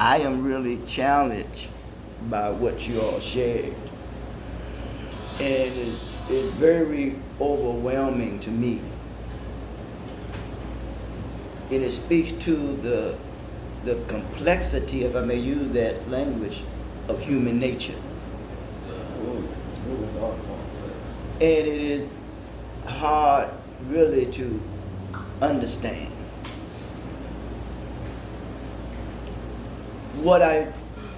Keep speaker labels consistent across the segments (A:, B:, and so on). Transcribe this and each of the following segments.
A: I am really challenged by what you all shared. And it's very overwhelming to me. And it speaks to the complexity, if I may use that language, of human nature. And it is hard really to understand. What I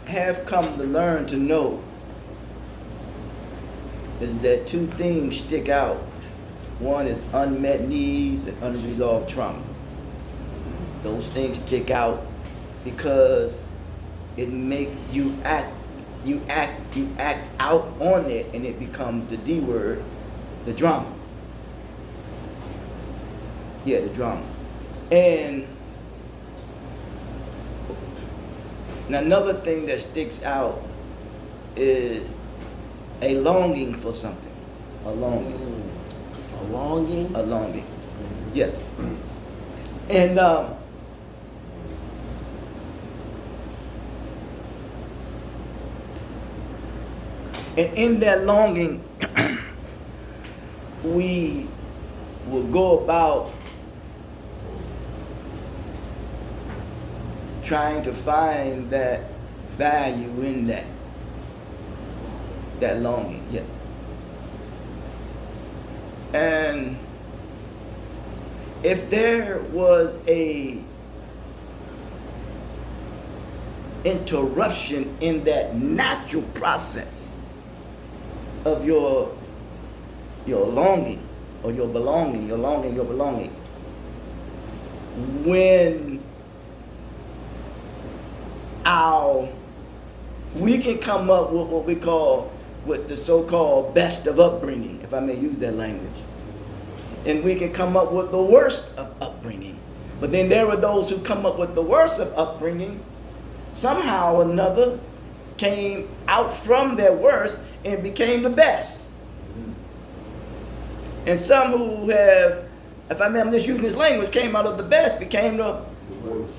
A: have come to learn to know is that two things stick out. One is unmet needs and unresolved trauma. Those things stick out because it make you act out on it, and it becomes the D word, the drama. Yeah, the drama. And another thing that sticks out is a longing for something. A longing.
B: A longing?
A: A longing. Yes. And in that longing, we will go about trying to find that value in that longing, yes. And if there was a interruption in that natural process of your longing or your belonging, when we can come up with what we call, with the so-called best of upbringing, if I may use that language. And we can come up with the worst of upbringing. But then there are those who come up with the worst of upbringing, somehow or another came out from their worst and became the best. And some who have, if I may, I'm just using this language, came out of the best, became the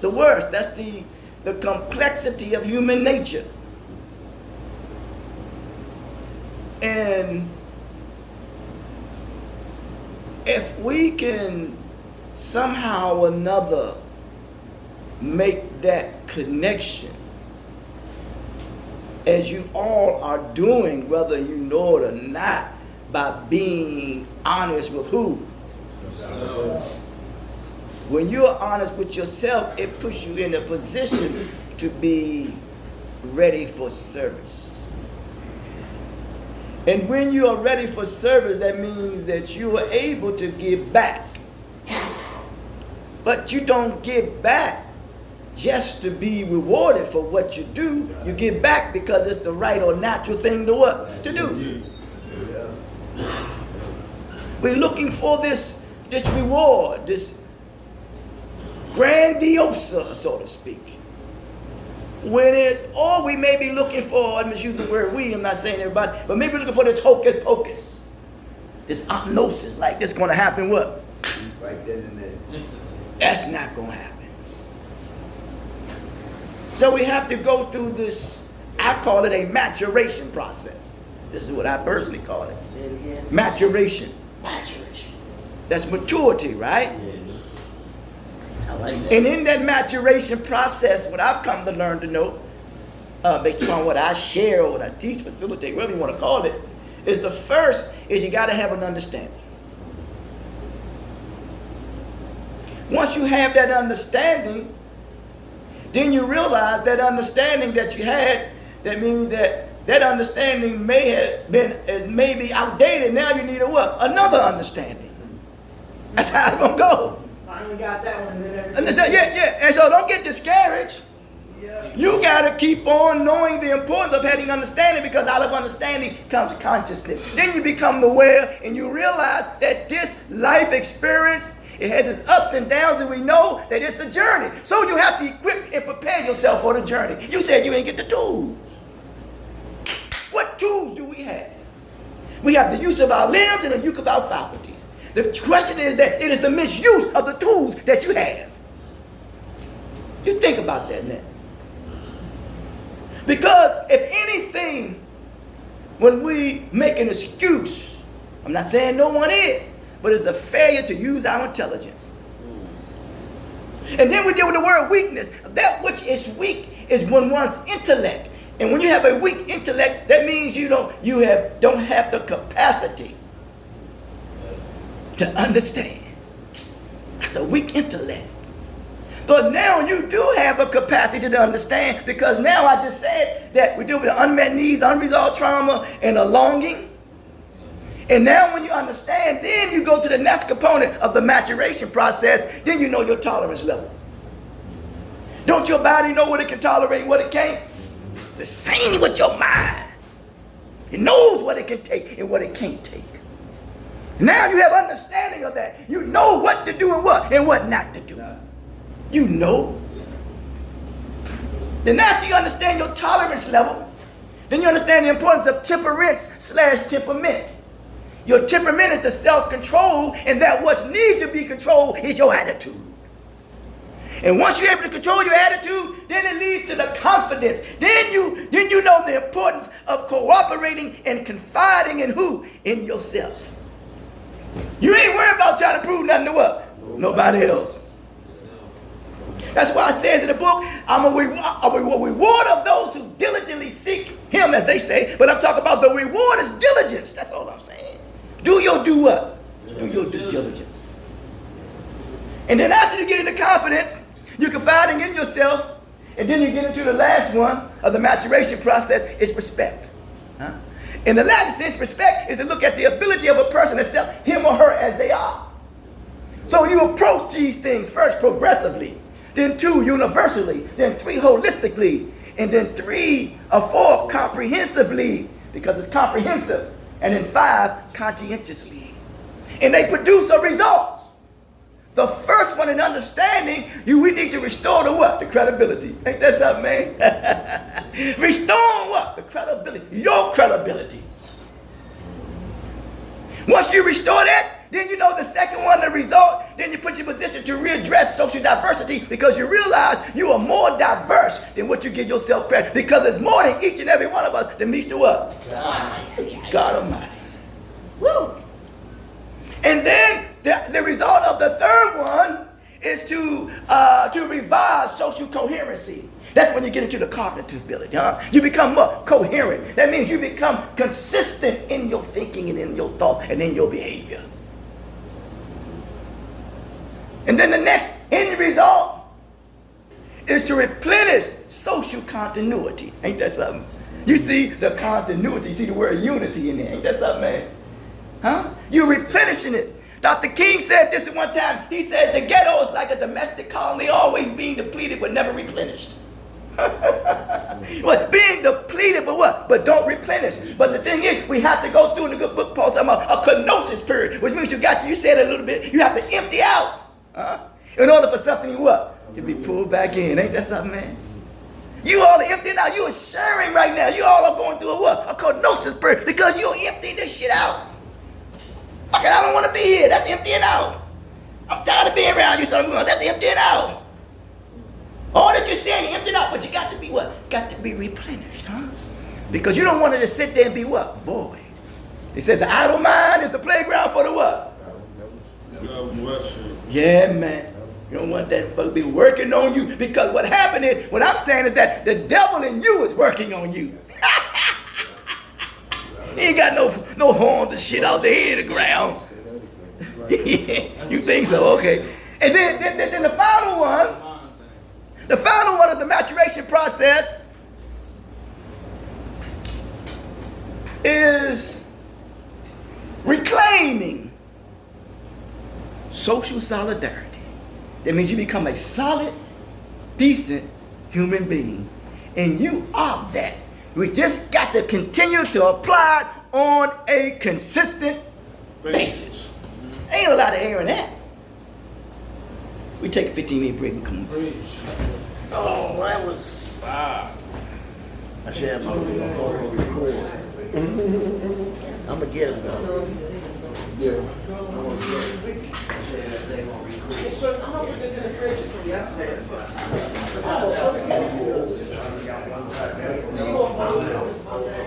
A: worst. That's the complexity of human nature. And if we can somehow or another make that connection, as you all are doing, whether you know it or not, by being honest with who? When you're honest with yourself, it puts you in a position to be ready for service. And when you are ready for service, that means that you are able to give back. But you don't give back just to be rewarded for what you do. You give back because it's the right or natural thing to what? To do. We're looking for this reward, this grandiosa, so to speak. When it's all we may be looking for, I'm just using the word we, I'm not saying everybody, but maybe looking for this hocus pocus, this osmosis, like this going to happen what?
C: Right then and there.
A: That's not going to happen. So we have to go through this, I call it a maturation process. This is what I personally call it.
B: Say it again.
A: Maturation.
B: Maturation.
A: That's maturity, right?
B: Yes. I like that.
A: And in that maturation process, what I've come to learn to know, based upon what I share or what I teach, facilitate, whatever you want to call it, is the first is you got to have an understanding. Once you have that understanding, then you realize that understanding that you had, that means that understanding may have been maybe outdated. Now you need a what? Another understanding. That's how it's gonna go.
B: Finally got that one.
A: And so don't get discouraged. You got to keep on knowing the importance of having understanding, because out of understanding comes consciousness. Then you become aware and you realize that this life experience, it has its ups and downs, and we know that it's a journey. So you have to equip and prepare yourself for the journey. You said you ain't get the tools. What tools do we have? We have the use of our limbs and the use of our faculties. The question is that it is the misuse of the tools that you have. You think about that now. Because if anything, when we make an excuse, I'm not saying no one is, but it's a failure to use our intelligence. And then we deal with the word weakness. That which is weak is when one's intellect. And when you have a weak intellect, that means you don't have the capacity to understand. That's a weak intellect. But now you do have a capacity to understand, because now I just said that we deal with unmet needs, unresolved trauma, and a longing. And now when you understand, then you go to the next component of the maturation process. Then you know your tolerance level. Don't your body know what it can tolerate and what it can't? The same with your mind. It knows what it can take and what it can't take. Now you have understanding of that. You know what to do and what not to do. You know. Then after you understand your tolerance level, then you understand the importance of temperance/temperament. Your temperament is the self-control, and that what needs to be controlled is your attitude. And once you're able to control your attitude, then it leads to the confidence. Then you know the importance of cooperating and confiding in who? In yourself. You ain't worried about trying to prove nothing to what? Nobody else. That's why it says in the book, I'm a reward of those who diligently seek him, as they say. But I'm talking about the reward is diligence. That's all I'm saying. Do what? Do your due diligence. And then after you get into confidence, you're confiding in yourself. And then you get into the last one of the maturation process, is respect. In the Latin sense, respect is to look at the ability of a person to accept him or her as they are. So you approach these things first progressively, then 2 universally, then 3 holistically, and then 3 or 4 comprehensively, because it's comprehensive, and then 5 conscientiously. And they produce a result. The first one in understanding, we need to restore the what? The credibility. Ain't that something, man? Restore what? The credibility. Your credibility. Once you restore that, then you know the second one, the result, then you put your position to readdress social diversity, because you realize you are more diverse than what you give yourself credit, because there's more than each and every one of us that meets the what? God Almighty. Woo! And then the result of the third one is to revise social coherency. That's when you get into the cognitive ability. You become what? Coherent. That means you become consistent in your thinking and in your thoughts and in your behavior. And then the next end result is to replenish social continuity. Ain't that something? You see the continuity, you see the word unity in there. Ain't that something, man? You're replenishing it. Dr. King said this at one time. He said the ghetto is like a domestic colony, always being depleted but never replenished. What? Being depleted but what? But don't replenish. But the thing is, we have to go through in the good book Paul talking about a kenosis period, which means you said it a little bit, you have to empty out in order for something what? To be pulled back in. Ain't that something, man? You all are emptying out. You are sharing right now. You all are going through a what? A kenosis period, because you're emptying this shit out. Fuck it, I don't want to be here. That's emptying out. I'm tired of being around you, son. That's emptying out. All that you're saying, you're emptying out, but you got to be what? Got to be replenished, Because you don't want to just sit there and be what? Void. It says the idle mind is the playground for the what? Yeah, man. You don't want that to be working on you, because what happened is, what I'm saying is that the devil in you is working on you. He ain't got no horns and shit out there in the ground. You think so? Okay. And then the final one of the maturation process is reclaiming social solidarity. That means you become a solid, decent human being. And you are that. We just got to continue to apply it on a consistent basis. Ain't a lot of air in that. We take a 15-minute break and come on.
B: Oh, that was... I should have my phone record. I'm going to get him, though. Yeah. I'm going to get him. I should have that thing on record. I'm going to put this in the fridge from yesterday. house.